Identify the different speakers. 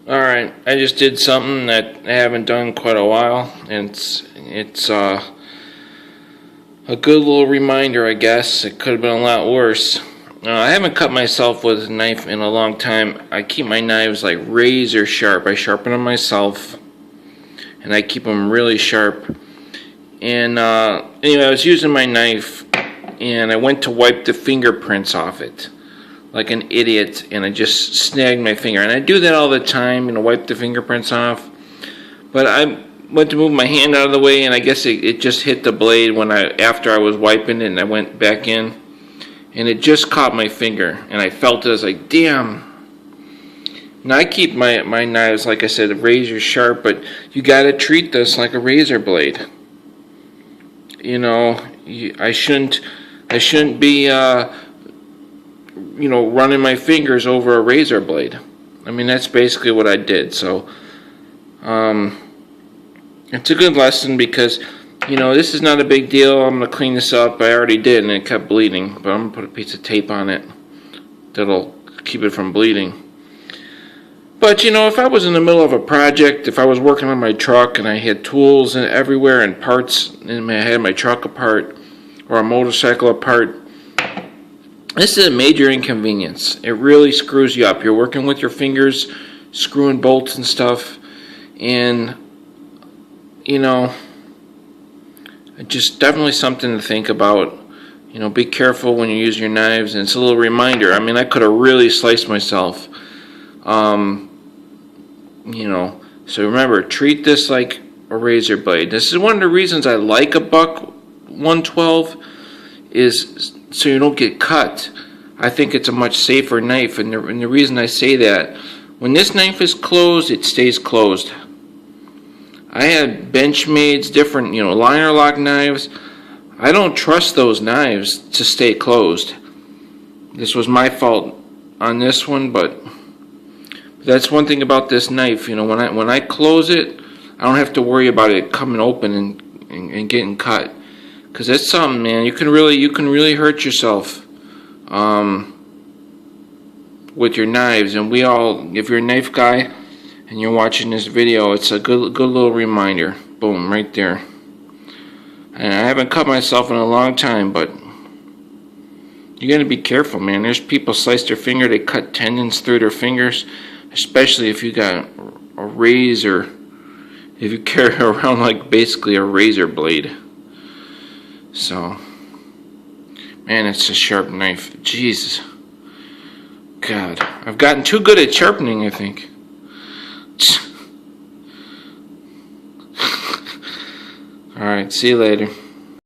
Speaker 1: Alright, I just did something that I haven't done in quite a while, and it's a good little reminder, I guess. It could have been a lot worse. I haven't cut myself with a knife in a long time. I keep my knives like razor sharp. I sharpen them myself, and I keep them really sharp. And anyway, I was using my knife, and I went to wipe the fingerprints off it like an idiot, and I just snagged my finger. And I do that all the time, wipe the fingerprints off. But I went to move my hand out of the way, and I guess it just hit the blade after I was wiping it, and I went back in, and it just caught my finger, and I felt it. I was like, damn. Now I keep my knives, like I said, razor sharp, but you gotta treat this like a razor blade. I shouldn't be running my fingers over a razor blade. I mean, that's basically what I did. So it's a good lesson because this is not a big deal. I'm gonna clean this up. I already did, and it kept bleeding, but I'm gonna put a piece of tape on it that'll keep it from bleeding. But if I was in the middle of a project, if I was working on my truck and I had tools everywhere and parts, and I had my truck apart or a motorcycle apart, this is a major inconvenience. It really screws you up. You're working with your fingers, screwing bolts and stuff, and just definitely something to think about. Be careful when you use your knives, and it's a little reminder. I mean, I could have really sliced myself. So remember, treat this like a razor blade. This is one of the reasons I like a Buck 112, is so you don't get cut. I think it's a much safer knife, and the reason I say that, when this knife is closed, it stays closed. I had Benchmade's different, liner lock knives. I don't trust those knives to stay closed. This was my fault on this one, but that's one thing about this knife. When I close it, I don't have to worry about it coming open and getting cut. Because that's something, man. You can really hurt yourself with your knives. And if you're a knife guy and you're watching this video, it's a good little reminder. Boom, right there. And I haven't cut myself in a long time, but you gotta be careful, man. There's people slice their finger, they cut tendons through their fingers, especially if you got a razor, if you carry around like basically a razor blade. So, man, it's a sharp knife. Jesus. God, I've gotten too good at sharpening, I think. Alright, see you later.